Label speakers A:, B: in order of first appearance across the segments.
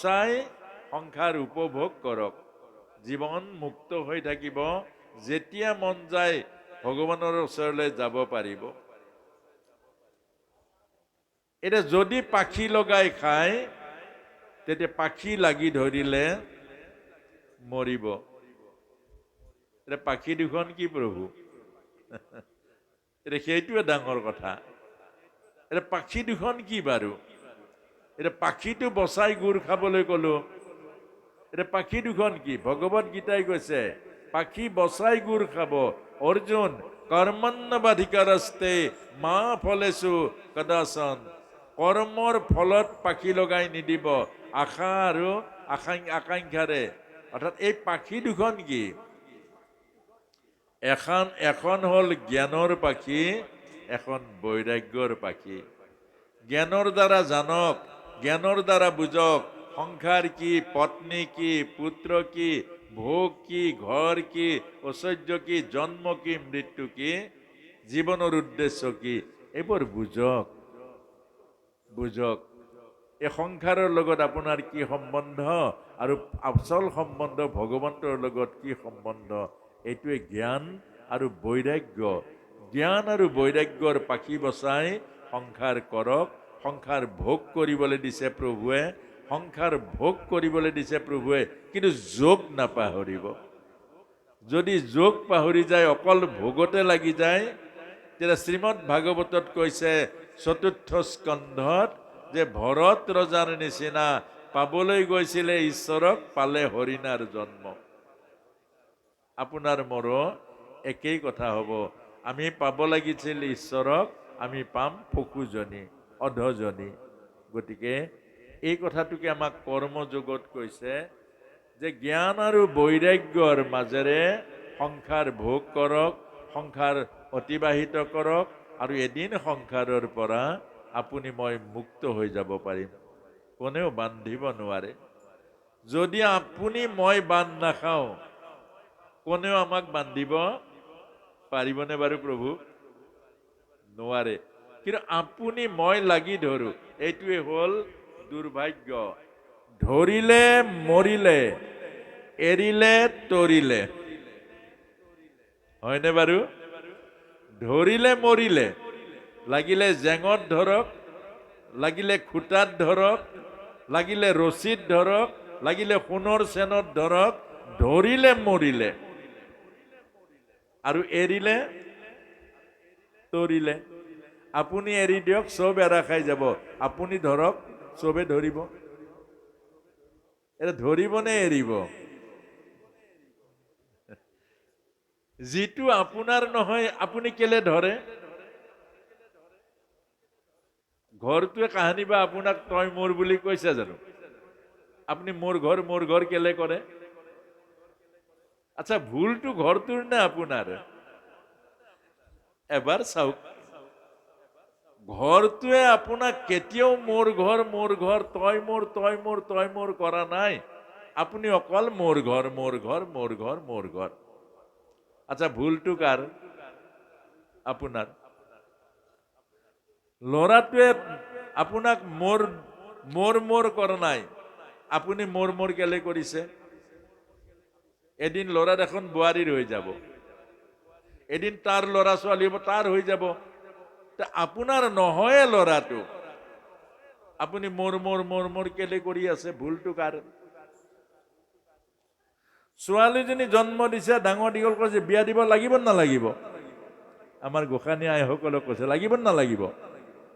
A: চাই সংসাৰ উপভোগ কৰক, জীৱন মুক্ত হৈ থাকিব, যেতিয়া মন যায় ভগৱানৰ ওচৰলৈ যাব পাৰিব। এতিয়া যদি পাখি লগাই খায়, তেতিয়া পাখি লাগি ধৰিলে মৰিব। এতিয়া পাখি দুখন কি প্ৰভু? এতিয়া সেইটোৱে ডাঙৰ কথা। এতিয়া পাখি দুখন কি বাৰু? এতিয়া পাখিটো বচাই গুৰ খাবলৈ কলো, এতিয়া পাখি দুখন কি? ভগৱত গীতাই কৈছে পাখি বচাই গুৰ খাব। অৰ্জুন কৰ্মণ্যবাধিকাৰস্তে মা ফলেষু কদাচন। কৰ্মৰ ফলত পাখি লগাই নিদিব, আশা আৰু আকাংক্ষাৰে। অৰ্থাৎ এই পাখি দুখন কি? এখন হ'ল জ্ঞানৰ পাখি, এখন বৈৰাগ্যৰ পাখি। জ্ঞানৰ দ্বাৰা জানক, জ্ঞানৰ দ্বাৰা বুজক সংসাৰ কি, পত্নী কি, পুত্ৰ কি, ভোগ কি, ঘৰ কি, ঐশ্বৰ্য কি, জন্ম কি, মৃত্যু কি, জীৱনৰ উদ্দেশ্য কি, এইবোৰ বুজক। এই সংসাৰৰ লগত আপোনাৰ কি সম্বন্ধ আৰু আচল সম্বন্ধ ভগৱন্তৰ লগত কি সম্বন্ধ, এইটোৱে জ্ঞান আৰু বৈৰাগ্য। জ্ঞান আৰু বৈৰাগ্যৰ পাখি বচাই সংসাৰ কৰক। সংসাৰ ভোগ কৰিবলৈ দিছে প্ৰভুৱে, সংসাৰ ভোগ কৰিবলৈ দিছে প্ৰভুৱে, কিন্তু যোগ নাপাহৰিব। যদি যোগ পাহৰি যায়, অকল ভোগতে লাগি যায়, তেতিয়া শ্ৰীমদ ভাগৱতত কৈছে চতুৰ্থ স্কন্ধত যে ভৰত ৰজাৰ নিচিনা পাবলৈ গৈছিলে ঈশ্বৰক, পালে হৰিণাৰ জন্ম। আপোনাৰ মোৰো একেই কথা হ'ব। আমি পাব লাগিছিল ঈশ্বৰক, আমি পাম পশুজনী, অধজনী। গতিকে এই কথাটোকে আমাক কৰ্মযোগত কৈছে যে জ্ঞান আৰু বৈৰাগ্যৰ মাজেৰে সংসাৰ ভোগ কৰক, সংসাৰ অতিবাহিত কৰক, আৰু এদিন সংসাৰৰ পৰা আপুনি মই মুক্ত হৈ যাব পাৰিম। কোনেও বান্ধিব নোৱাৰে। যদি আপুনি মই বান্ধ নাখাওঁ, কোনেও আমাক বান্ধিব পাৰিবনে বাৰু প্ৰভু? নোৱাৰে। কিন্তু আপুনি মই লাগি ধৰো, এইটোৱে হ'ল দুৰ্ভাগ্য। ধৰিলে মৰিলে, এৰিলে তৰিলে। হয়নে বাৰু? ধৰিলে মৰিলে, লাগিলে জেঙত ধৰক, লাগিলে খুটাত ধৰক, লাগিলে ৰছীত ধৰক, লাগিলে সোণৰ চেনত ধৰক, ধৰিলে মৰিলে। আৰু এৰিলে তৰিলে। আপুনি এৰি দিয়ক, চব এৰা খাই যাব। আপুনি ধৰক, চবে ধৰিব। এটা ধৰিব নে এৰিব? যিটো আপোনাৰ নহয় আপুনি কেলে ধৰে? ঘৰটোৱে কাহানি বা আপোনাক তই মোৰ বুলি কৈছে জানো? আপুনি মোৰ ঘৰ কেলে কৰে? আচ্ছা, ভুলটো ঘৰটোৰ নে আপোনাৰ? এবাৰ চাওক, ঘৰটোৱে আপোনাক কেতিয়াও মোৰ ঘৰ, তই মোৰ কৰা নাই। আপুনি অকল মোৰ ঘৰ। আচ্ছা, ভুলটো কাৰ? আপোনাৰ। ল'ৰাটোৱে আপোনাক মোৰ কৰা নাই, আপুনি মোৰ কেলে কৰিছে? এদিন ল'ৰা দেখোন বোৱাৰীৰ হৈ যাব, এদিন তাৰ ল'ৰা ছোৱালী হ'ব, তাৰ হৈ যাব। আপোনাৰ নহয় ল'ৰাটো, আপুনি মোৰ কেলে কৰি আছে? ভুলটো কাৰ? ছোৱালীজনী জন্ম দিছে, ডাঙৰ দীঘল কৰিছে, বিয়া দিব লাগিব নালাগিব? আমাৰ গোসানী আইসকলক কৈছে লাগিব নালাগিব?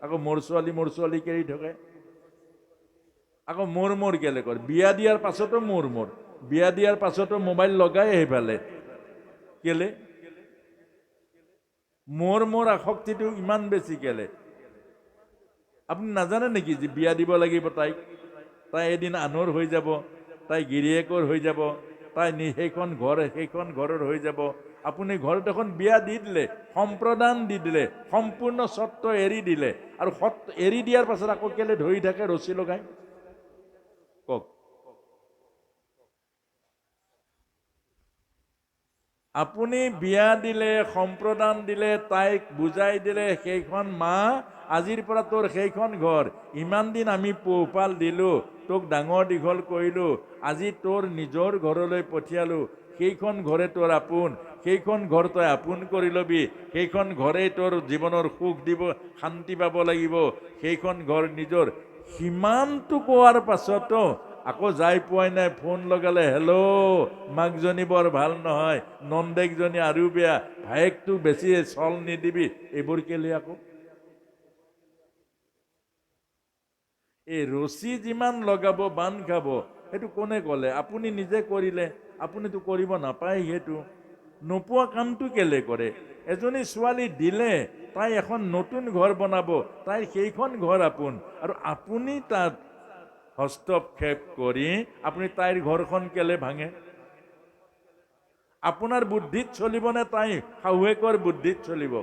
A: আকৌ মোৰ ছোৱালী কেৰি থাকে। আকৌ মোৰ কেলে কৰে? বিয়া দিয়াৰ পাছতো মোৰ বিয়া দিয়াৰ পাছতো মোবাইল লগাই সেইফালে কেলে? মোৰ আসক্তিটো ইমান বেছি কেলে? আপুনি নাজানে নেকি যে বিয়া দিব লাগিব তাইক? তাই এদিন আনৰ হৈ যাব, তাই গিৰিয়েকৰ হৈ যাব, তাই সেইখন ঘৰৰ হৈ যাব। আপুনি ঘৰত এখন বিয়া দি দিলে, সম্প্ৰদান দি দিলে, সম্পূৰ্ণ স্বত্ব এৰি দিলে, আৰু এৰি দিয়াৰ পাছত আকৌ কেলে ধৰি থাকে ৰছী লগাই? কওক। আপুনি বিয়া দিলে, সম্প্ৰদান দিলে, তাইক বুজাই দিলে, সেইখন মা আজিৰ পৰা তোৰ সেইখন ঘৰ, ইমান দিন আমি পোহপাল দিলো, তোক ডাঙৰ দীঘল কৰিলোঁ, আজি তোৰ নিজৰ ঘৰলৈ পঠিয়ালোঁ, সেইখন ঘৰে তোৰ আপোন, সেইখন ঘৰ তই আপোন কৰি ল'বি, সেইখন ঘৰেই তোৰ জীৱনৰ সুখ দিব, শান্তি পাব লাগিব, সেইখন ঘৰ নিজৰ। সিমানটো কোৱাৰ পাছতো আকৌ যাই পোৱাই নাই, ফোন লগালে হেল্ল', মাকজনী বৰ ভাল নহয়, নন্দেকজনী আৰু বেয়া, ভায়েকটো বেছি চল নিদিবি, এইবোৰ কেলে আকৌ? এই ৰছী যিমান লগাব বান খাব, সেইটো কোনে ক'লে? আপুনি নিজে কৰিলে, আপুনিতো কৰিব নাপায়। সেইটো নোপোৱা কামটো কেলে কৰে? এজনী ছোৱালী দিলে, তাই এখন নতুন ঘৰ বনাব, তাইৰ সেইখন ঘৰ আপোন, আৰু আপুনি তাত হস্তক্ষেপ কৰি আপুনি তাইৰ ঘৰখন কেলে ভাঙে? আপোনাৰ বুদ্ধিত চলিব নে তাই শাহুৱেকৰ বুদ্ধিত চলিব?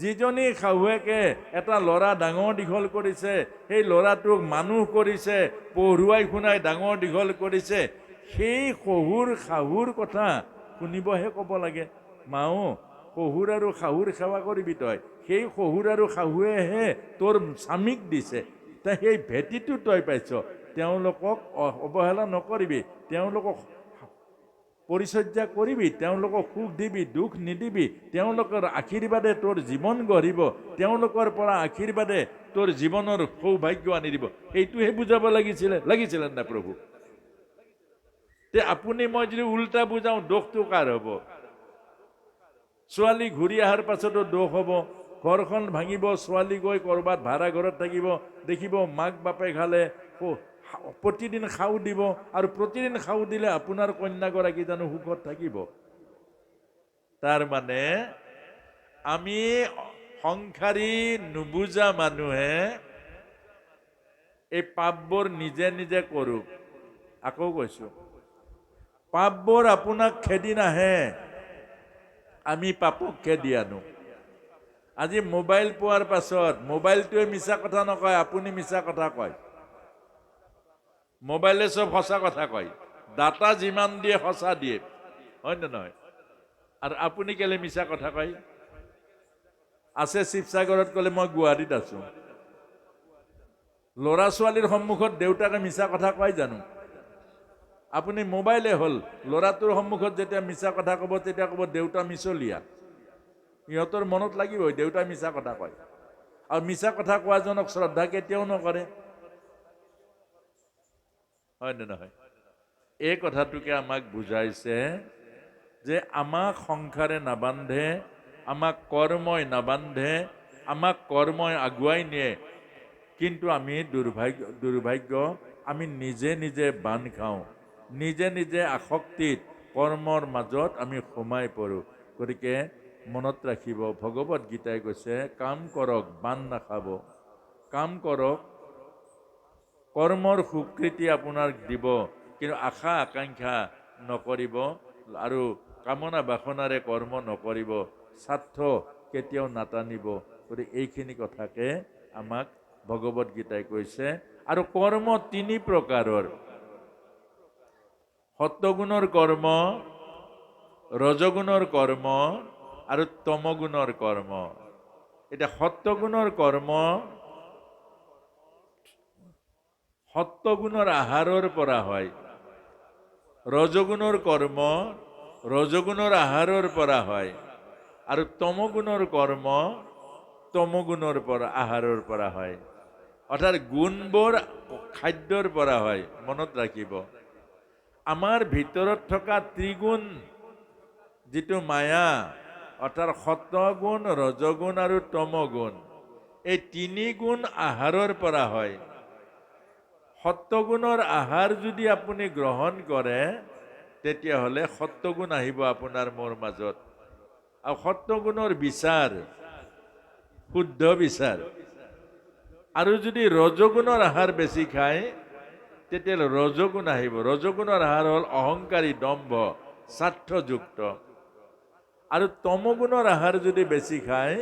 A: যিজনী শাহুৱেকে এটা ল'ৰা ডাঙৰ দীঘল কৰিছে, সেই ল'ৰাটোক মানুহ কৰিছে, পঢ়ুৱাই শুনাই ডাঙৰ দীঘল কৰিছে, সেই শহুৰ শাহুৰ কথা শুনিবহে ক'ব লাগে। মাও, শহুৰ আৰু শাহুৰ সেৱা কৰিবি তই, সেই শহুৰ আৰু শাহুৱেহে তোৰ স্বামীক দিছে, তই সেই ভেটিটো তই পাইছ, তেওঁলোকক অৱহেলা নকৰিবি, তেওঁলোকক পৰিচৰ্যা কৰিবি, তেওঁলোকক সুখ দিবি, দুখ নিদিবি, তেওঁলোকৰ আশীৰ্বাদে তোৰ জীৱন গঢ়িব, তেওঁলোকৰ পৰা আশীৰ্বাদে তোৰ জীৱনৰ সৌভাগ্য আনি দিব, সেইটোহে বুজাব লাগিছিলে না প্ৰভু? তে আপুনি মই যদি উল্টা বুজাওঁ, দোষটো কাৰ হ'ব? ছোৱালী ঘূৰি অহাৰ পাছতো দোষ হ'ব, ঘৰখন ভাঙিব, ছোৱালী গৈ কৰবাত ভাড়া ঘৰত থাকিব, দেখিব মাক বাপেক খালে প্ৰতিদিন খাও দিব, আৰু প্ৰতিদিন খাও দিলে আপোনাৰ কন্যাগৰাকী জানো সুখত থাকিব? তাৰ মানে আমি সংসাৰী নুবুজা মানুহে এই পাপবোৰ নিজে নিজে কৰোঁ। আকৌ কৈছো, পাপবোৰ আপোনাক খেদি নাহে, আমি পাপক খেদি আনো। আজি মোবাইল পোৱাৰ পাছত মোবাইলটোৱে মিছা কথা নকয়, আপুনি মিছা কথা কয়। মোবাইলে চব সঁচা কথা কয়, ডাটা যিমান দিয়ে সঁচা দিয়ে, হয় নে নহয়? আৰু আপুনি কেলে মিছা কথা কয়? আছে শিৱসাগৰত, ক'লে মই গুৱাহাটীত আছো। ল'ৰা ছোৱালীৰ সন্মুখত দেউতাকে মিছা কথা কয় জানো? আপুনি মোবাইলে হ'ল, ল'ৰাটোৰ সন্মুখত যেতিয়া মিছা কথা ক'ব, তেতিয়া ক'ব দেউতা মিছলীয়া। সিহঁতৰ মনত লাগিবই দেউতাই মিছা কথা কয়, আৰু মিছা কথা কোৱাজনক শ্ৰদ্ধা কেতিয়াও নকৰে, হয় নে নহয়? এই কথাটোকে আমাক বুজাইছে যে আমাক সংসাৰে নাবান্ধে, আমাক কৰ্মই নাবান্ধে, আমাক কৰ্মই আগুৱাই নিয়ে, কিন্তু আমি দুৰ্ভাগ্য আমি নিজে নিজে বান্ধ খাওঁ, নিজে নিজে আসক্তিত কৰ্মৰ মাজত আমি সোমাই পৰোঁ। গতিকে মনত ৰাখিব, ভগৱত গীতাই কৈছে কাম কৰক বান্ধ নাখাব, কাম কৰক, কৰ্মৰ স্বীকৃতি আপোনাক দিব, কিন্তু আশা আকাংক্ষা নকৰিব, আৰু কামনা বাসনাৰে কৰ্ম নকৰিব, স্বাৰ্থ কেতিয়াও নাটানিব। গতিকে এইখিনি কথাকে আমাক ভগৱত গীতাই কৈছে। আৰু কৰ্ম তিনি প্ৰকাৰৰ, সত্যগুণৰ কৰ্ম, ৰজগুণৰ কৰ্ম আৰু তমগুণৰ কৰ্ম। এতিয়া সত্যগুণৰ কৰ্ম সত্যগুণৰ আহাৰৰ পৰা হয়, ৰজগুণৰ কৰ্ম ৰজগুণৰ আহাৰৰ পৰা হয়, আৰু তমগুণৰ কৰ্ম তমগুণৰ পৰা আহাৰৰ পৰা হয়। অৰ্থাৎ গুণবোৰ খাদ্যৰ পৰা হয়। মনত ৰাখিব, আমাৰ ভিতৰত থকা ত্ৰিগুণ যিটো মায়া, অৰ্থাৎ সত্যগুণ, ৰজগুণ আৰু তমগুণ, এই তিনি গুণ আহাৰৰ পৰা হয়। সত্যগুণৰ আহাৰ যদি আপুনি গ্ৰহণ কৰে, তেতিয়াহ'লে সত্যগুণ আহিব আপোনাৰ মোৰ মাজত, আৰু সত্যগুণৰ বিচাৰ শুদ্ধ বিচাৰ। আৰু যদি ৰজগুণৰ আহাৰ বেছি খায়, তেতিয়াহ'লে ৰজগুণ আহিব। ৰজগুণৰ আহাৰ হ'ল অহংকাৰী, দম্ভ, স্বাৰ্থযুক্ত। আৰু তমগুণৰ আহাৰ যদি বেছি খায়,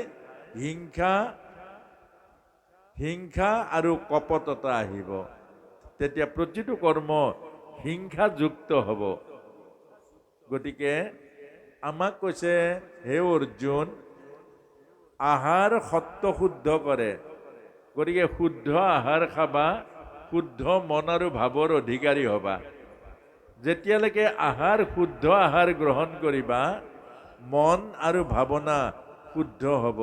A: হিংসা আৰু কপটতা আহিব। তেতিয়া প্ৰতিটো কৰ্ম হিংসাযুক্ত হ'ব। গতিকে আমাক কৈছে, হে অৰ্জুন, আহাৰ সত্য শুদ্ধ কৰে, গতিকে শুদ্ধ আহাৰ খাবা, শুদ্ধ মন আৰু ভাৱৰ অধিকাৰী হবা। যেতিয়ালৈকে শুদ্ধ আহাৰ গ্ৰহণ কৰিবা, মন আৰু ভাৱনা শুদ্ধ হ'ব,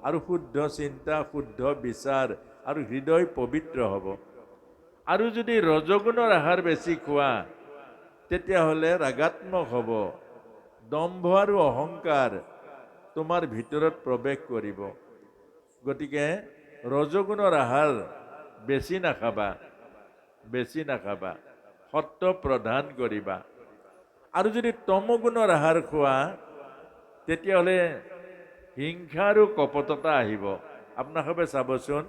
A: আৰু শুদ্ধ চিন্তা, শুদ্ধ বিচাৰ আৰু হৃদয় পবিত্ৰ হ'ব। আৰু যদি ৰজগুণৰ আহাৰ বেছি খোৱা, তেতিয়াহ'লে ৰাগাত্মক হ'ব, দম্ভ আৰু অহংকাৰ তোমাৰ ভিতৰত প্ৰৱেশ কৰিব। গতিকে ৰজগুণৰ আহাৰ বেছি নাখাবা, সত্য প্ৰধান কৰিবা। আৰু যদি তমগুণৰ আহাৰ খোৱা, তেতিয়াহ'লে হিংসা আৰু কপটতা আহিব। আপোনালোকে চাবচোন,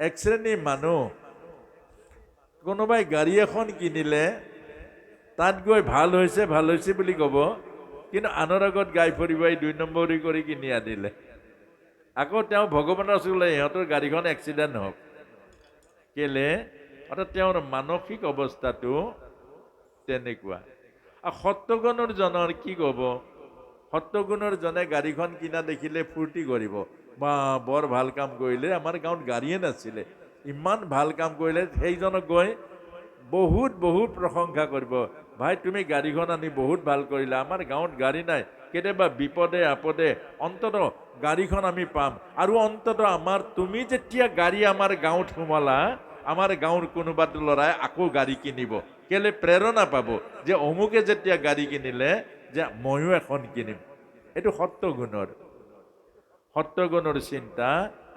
A: এক শ্ৰেণীৰ মানুহ, কোনোবাই গাড়ী এখন কিনিলে তাত গৈ ভাল হৈছে বুলি ক'ব, কিন্তু আনৰ আগত গাই ফুৰিব, 2 নম্বৰী কৰি কিনি আনিলে। আকৌ তেওঁ ভগৱানৰ ওচৰলৈ, ইহঁতৰ গাড়ীখন এক্সিডেণ্ট হওক। কেলে? অৰ্থাৎ তেওঁৰ মানসিক অৱস্থাটো তেনেকুৱা। আৰু সত্যগুণৰ জনৰ কি ক'ব? সত্যগুণৰ জনে গাড়ীখন কিনা দেখিলে ফূৰ্তি কৰিব, বা বৰ ভাল কাম কৰিলে, আমাৰ গাঁৱত গাড়ীয়ে নাছিলে, ইমান ভাল কাম কৰিলে। সেইজনক গৈ বহুত প্ৰশংসা কৰিব, ভাই তুমি গাড়ীখন আনি বহুত ভাল কৰিলা, আমাৰ গাঁৱত গাড়ী নাই, কেতিয়াবা বিপদে আপদে অন্তত গাড়ীখন আমি পাম। আৰু অন্তত তুমি যেতিয়া গাড়ী আমাৰ গাঁৱত সোমালা, আমাৰ গাঁৱৰ কোনোবাটো ল'ৰাই আকৌ গাড়ী কিনিব। কেলে? প্ৰেৰণা পাব যে অমুকে যেতিয়া গাড়ী কিনিলে, যে ময়ো এখন কিনিম। এইটো সত্যগুণৰ চিন্তা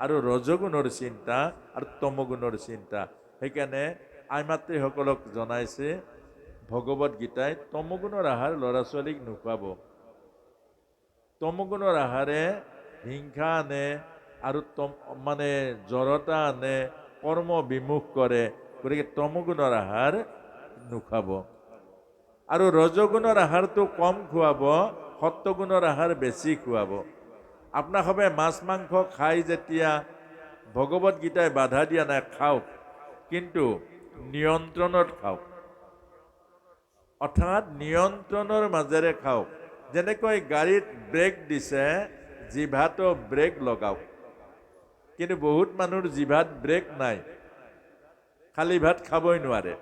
A: আৰু ৰজগুণৰ চিন্তা আৰু তমগুণৰ চিন্তা। সেইকাৰণে আইমাতৃসকলক জনাইছে ভগৱত গীতাই, তমগুণৰ আহাৰ ল'ৰা ছোৱালীক নোখোৱাব। তমগুণৰ আহাৰে হিংসা আনে আৰু জড়তা আনে, কৰ্ম বিমুখ কৰে। গতিকে তমগুণৰ আহাৰ নোখাব। আৰু ৰজগুণৰ আহাৰটো কম খুৱাব, সত্যগুণৰ আহাৰ বেছি খুৱাব। আপোনালোকে মাছ মাংস খাই যেতিয়া, ভগৱত গীতাই বাধা দিয়া নাই, খাওক, কিন্তু নিয়ন্ত্ৰণত খাওক। অৰ্থাৎ নিয়ন্ত্ৰণৰ মাজেৰে খাওক। যেনেকৈ গাড়ীত ব্ৰেক দিছে, জিভাতো ব্ৰেক লগাওক। কিন্তু বহুত মানুহৰ জিভাত ব্ৰেক নাই, খালী ভাত খাবই নোৱাৰে।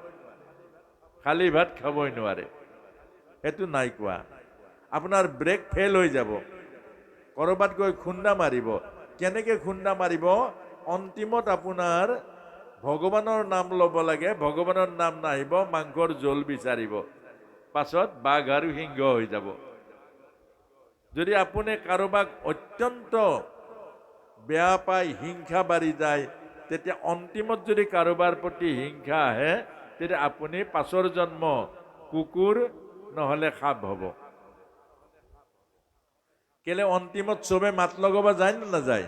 A: সেইটো নাই কোৱা। আপোনাৰ ব্ৰেক ফেইল হৈ যাব, কৰবাত গৈ খুন্দা মাৰিব। কেনেকে খুন্দা মাৰিব? অন্তিমত আপোনাৰ ভগৱানৰ নাম ল'ব লাগে, ভগৱানৰ নাম নাহিব, মাংসৰ জোল বিচাৰিব, পাছত বাঘ আৰু সিংহ হৈ যাব। যদি আপুনি কাৰোবাক অত্যন্ত বেয়া পায়, হিংসা বাঢ়ি যায়, তেতিয়া অন্তিমত যদি কাৰোবাৰ প্ৰতি হিংসা আহে, তেতিয়া আপুনি পাছৰ জন্ম কুকুৰ নহলে সাপ হ'ব। কেলে? অন্তিমত চবে মাত লগাব যায় নে নাযায়?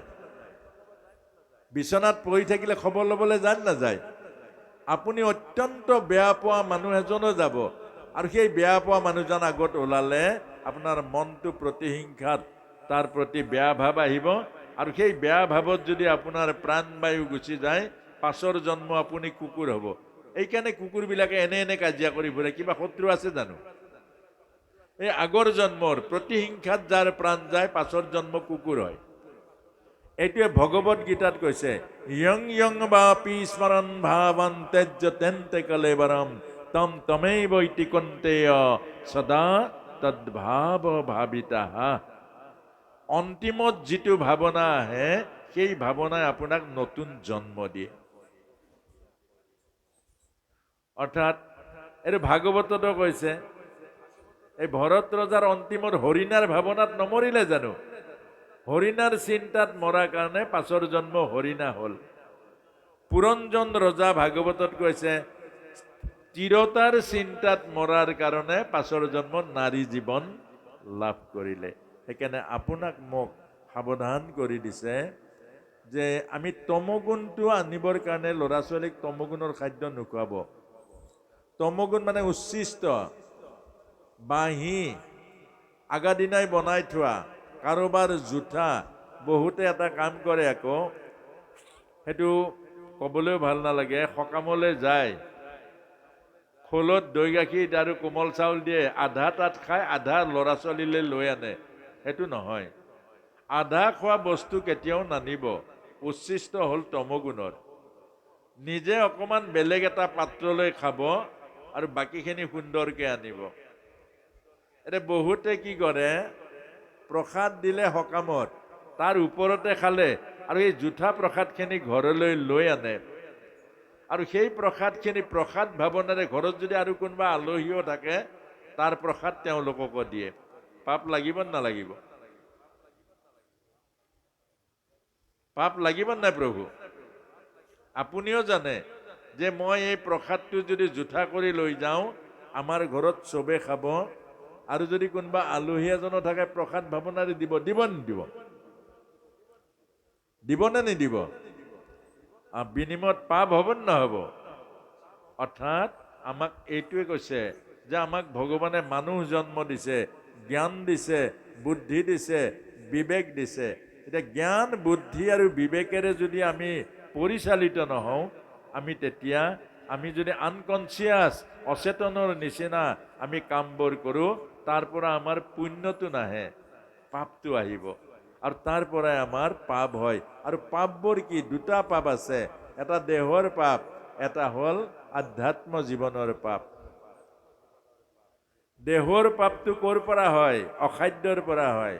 A: বিচনাত পৰি থাকিলে খবৰ ল'বলৈ যায় নে নাযায়? আপুনি অত্যন্ত বেয়া পোৱা মানুহ এজনো যাব, আৰু সেই বেয়া পোৱা মানুহজন আগত ওলালে আপোনাৰ মনটো প্ৰতিহিংসাত, তাৰ প্ৰতি বেয়া ভাৱ আহিব। আৰু সেই বেয়া ভাৱত যদি আপোনাৰ প্ৰাণবায়ু গুচি যায়, পাছৰ জন্ম আপুনি কুকুৰ হ'ব। এইকাৰণে কুকুৰবিলাকে এনে কাজিয়া কৰি ফুৰে, কিবা শত্ৰু আছে জানো? এই আগৰ জন্মৰ প্ৰতিহিংসাত যাৰ প্ৰাণ যায়, পাছৰ জন্ম কুকুৰ হয়। এইটোৱে ভগৱত গীতাত কৈছে, ইয়ং ইয়ং বাপি স্মৰণ ভাৱন তেজ্য তেন্তে কলেবৰম তম তমেব ইতি কন্তেয় সদা তদ্ভাৱ ভাবিতাহ। অন্তিমত যিটো ভাৱনা আহে, সেই ভাৱনাই আপোনাক নতুন জন্ম দিয়ে। অৰ্থাৎ এইটো ভাগৱততো কৈছে, এই ভৰত ৰজাৰ অন্তিমত হৰিণাৰ ভাৱনাত নমৰিলে জানো? হৰিণাৰ চিন্তাত মৰাৰ কাৰণে পাছৰ জন্ম হৰিণা হ'ল। পুৰঞ্জন ৰজা ভাগৱতত কৈছে, তিৰতাৰ চিন্তাত মৰাৰ কাৰণে পাছৰ জন্ম নাৰী জীৱন লাভ কৰিলে। সেইকাৰণে আপোনাক মোক সাৱধান কৰি দিছে যে আমি তমগুণটো আনিবৰ কাৰণে ল'ৰা ছোৱালীক তমগুণৰ খাদ্য নোখোৱাব। তমগুণ মানে উচ্ছিষ্ট, বাঁহী, আগা দিনাই বনাই থোৱা, কাৰোবাৰ জোঠা। বহুতে এটা কাম কৰে আকৌ, সেইটো ক'বলৈও ভাল নালাগে, সকামলৈ যায়, খোলত দৈ গাখীৰ আৰু কোমল চাউল দিয়ে, আধা তাত খায়, আধা ল'ৰা ছোৱালীলৈ লৈ আনে। সেইটো নহয়, আধা খোৱা বস্তু কেতিয়াও নানিব, উচ্ছিষ্ট হ'ল তমগুণৰ। নিজে অকমান বেলেগ এটা পাত্ৰলৈ খাব আৰু বাকীখিনি সুন্দৰকে আনিব। এতিয়া বহুতে কি কৰে, প্ৰসাদ দিলে সকামত তাৰ ওপৰতে খালে আৰু এই জুঠা প্ৰসাদখিনি ঘৰলৈ লৈ আনে আৰু সেই প্ৰসাদখিনি প্ৰসাদ ভাৱনাৰে ঘৰত যদি আৰু কোনোবা আলহীও থাকে তাৰ প্ৰসাদ তেওঁলোককো দিয়ে। পাপ লাগিব নালাগিব? পাপ লাগিব নাই প্ৰভু? আপুনিও জানে যে মই এই প্ৰসাদটো যদি জুঠা কৰি লৈ যাওঁ আমাৰ ঘৰত চবে খাব আৰু যদি কোনোবা আলহী এজনো থাকে প্ৰসাদ ভাৱনাৰে দিব, দিব নিদিব? দিব নে নিদিব? বিনিময়ত পাপ হ'ব নে নহ'ব? অৰ্থাৎ আমাক এইটোৱে কৈছে যে আমাক ভগৱানে মানুহ জন্ম দিছে, জ্ঞান দিছে, বুদ্ধি দিছে, বিবেক দিছে। এতিয়া জ্ঞান বুদ্ধি আৰু বিবেকেৰে যদি আমি পৰিচালিত নহওঁ, আমি যদি আনকনচিয়াছ, অচেতনৰ নিচিনা আমি কামবোৰ কৰোঁ, তাৰ পৰা আমাৰ পুণ্যটো নাহে, পাপটো আহিব আৰু তাৰ পৰাই আমাৰ পাপ হয়। আৰু পাপবোৰ কি? দুটা পাপ আছে, এটা দেহৰ পাপ, এটা হ'ল আধ্যাত্ম জীৱনৰ পাপ। দেহৰ পাপটো ক'ৰ পৰা হয়? অখাদ্যৰ পৰা হয়।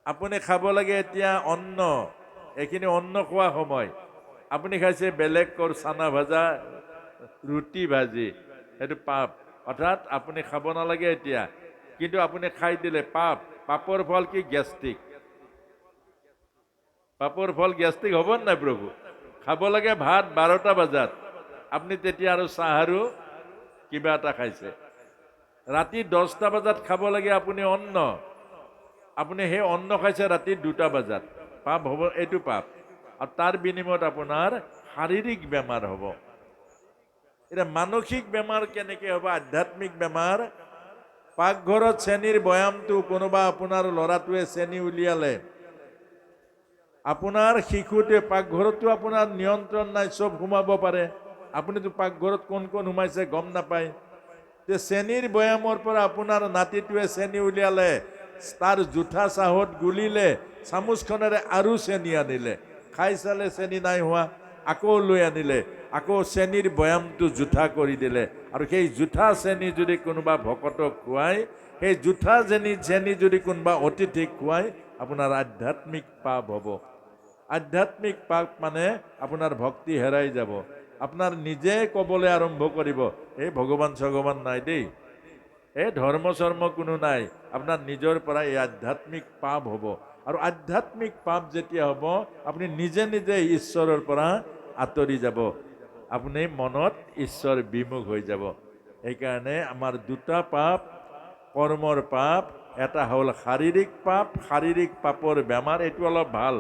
A: আপুনি খাব লাগে এতিয়া অন্ন, এইখিনি অন্ন খোৱা সময়, আপুনি খাইছে বেলেগ চানা ভাজা, ৰুটি ভাজি, সেইটো পাপ। অৰ্থাৎ আপুনি খাব নালাগে এতিয়া, কিন্তু আপুনি খাই দিলে পাপ। পাপৰ ফল কি? গেষ্ট্ৰিক। পাপৰ ফল গেষ্ট্ৰিক হ'ব নাই প্ৰভু? খাব লাগে ভাত 12টা বজাত, আপুনি তেতিয়া আৰু চাহ আৰু কিবা এটা খাইছে। ৰাতি 10টা বজাত খাব লাগে আপুনি অন্ন, আপুনি সেই অন্ন খাইছে ৰাতি 2টা বজাত, পাপ হ'ব? এইটো পাপ। আৰু তাৰ বিনিময়ত আপোনাৰ শাৰীৰিক বেমাৰ হ'ব। এতিয়া মানসিক বেমাৰ কেনেকে হ'ব? আধ্যাত্মিক বেমাৰ। পাকঘৰত চেনিৰ বয়ামটো কোনোবা আপোনাৰ ল'ৰাটোৱে চেনি উলিয়ালে, আপোনাৰ শিশুটোৱে, পাকঘৰতো আপোনাৰ নিয়ন্ত্ৰণ নাই, চব সোমাব পাৰে, আপুনিতো পাকঘৰত কোন কোন সোমাইছে গম নাপায়। চেনিৰ বয়ামৰ পৰা আপোনাৰ নাতিটোৱে চেনি উলিয়ালে, তাৰ জুঠা চাহত গুলিলে, চামুচখনেৰে আৰু চেনি আনিলে, খাই চালে চেনি নাই হোৱা, আকৌ লৈ আনিলে, আকৌ চেনিৰ বয়ামটো জুঠা কৰি দিলে। আৰু সেই জুঠা চেনি যদি কোনোবা ভকতক খুৱায়, সেই জুঠা চেনি যদি কোনোবা অতিথিক খুৱায়, আপোনাৰ আধ্যাত্মিক পাপ হ'ব। আধ্যাত্মিক পাপ মানে আপোনাৰ ভক্তি হেৰাই যাব। আপোনাৰ নিজে ক'বলৈ আৰম্ভ কৰিব, এই ভগৱান চগৱান নাই দেই, এই ধৰ্ম চৰ্ম কোনো নাই। আপোনাৰ নিজৰ পৰা এই আধ্যাত্মিক পাপ হ'ব। আৰু আধ্যাত্মিক পাপ যেতিয়া হ'ব, আপুনি নিজে নিজে ঈশ্বৰৰ পৰা আঁতৰি যাব, আপুনি মনত ঈশ্বৰ বিমুখ হৈ যাব। সেইকাৰণে আমাৰ দুটা পাপ, কৰ্মৰ পাপ, এটা হ'ল শাৰীৰিক পাপ, শাৰীৰিক পাপৰ বেমাৰ, এইটো অলপ ভাল,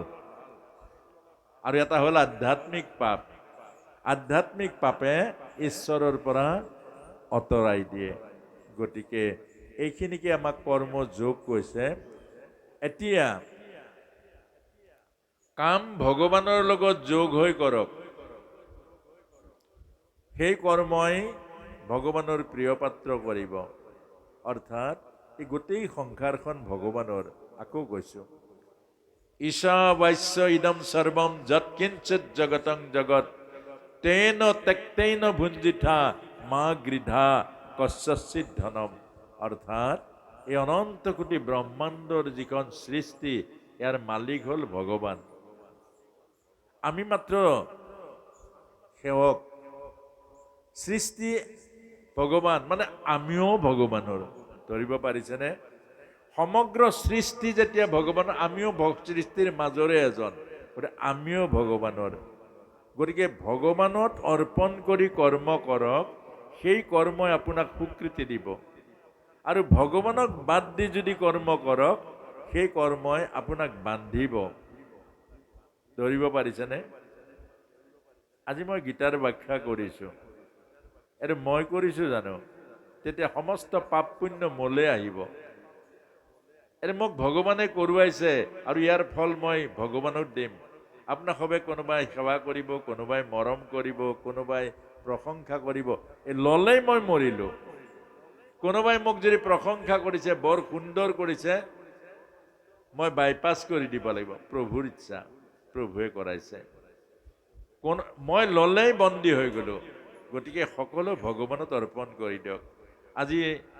A: আৰু এটা হ'ল আধ্যাত্মিক পাপ। আধ্যাত্মিক পাপে ঈশ্বৰৰ পৰা আঁতৰাই দিয়ে। গতিকে এইখিনিকে আমাক কৰ্ম যোগ কৈছে। এতিয়া কাম ভগৱানৰ লগত যোগ হৈ কৰক, সেই কৰ্মই ভগৱানৰ প্ৰিয় পাত্ৰ কৰিব। অৰ্থাৎ এই গোটেই সংসাৰখন ভগৱানৰ। আকৌ কৈছো, ঈশা বাস্য ইদম সৰ্বম যৎকিঞ্চিত জগতং জগত তেন ত্যক্তেন ভুঞ্জিথা মা গৃধা কস্যচিৎ ধনম। অৰ্থাৎ এই অনন্ত কোটি ব্ৰহ্মাণ্ডৰ যিখন সৃষ্টি, ইয়াৰ মালিক হ'ল ভগৱান। আমি মাত্ৰ সেৱক। সৃষ্টি ভগৱান মানে আমিও ভগৱানৰ। ধৰিব পাৰিছেনে? সমগ্ৰ সৃষ্টি যেতিয়া ভগৱানৰ, আমিও সৃষ্টিৰ মাজৰে এজন, গতিকে আমিও ভগৱানৰ। গতিকে ভগৱানত অৰ্পণ কৰি কৰ্ম কৰক, সেই কৰ্মই আপোনাক স্বীকৃতি দিব। আৰু ভগৱানক বাদ দি যদি কৰ্ম কৰক, সেই কৰ্মই আপোনাক বান্ধিব। ধৰিব পাৰিছেনে? আজি মই গীতাৰ ব্যাখ্যা কৰিছোঁ, এইটো মই কৰিছোঁ জানো? তেতিয়া সমস্ত পাপ পুণ্য মোলে আহিব। এইটো মোক ভগৱানে কৰোৱাইছে আৰু ইয়াৰ ফল মই ভগৱানক দিম। আপোনাক সবে কোনোবাই সেৱা কৰিব, কোনোবাই মৰম কৰিব, কোনোবাই প্ৰশংসা কৰিব, এই ল'লেই মই মৰিলোঁ। কোনোবাই মোক যদি প্ৰশংসা কৰিছে, বৰ সুন্দৰ কৰিছে, মই বাইপাছ কৰি দিব লাগিব। প্ৰভুৰ ইচ্ছা, প্ৰভুৱে কৰাইছে। কোন মই ল'লেই বন্দী হৈ গ'লোঁ। গতিকে সকলো ভগৱানত অৰ্পণ কৰি দিয়ক। আজি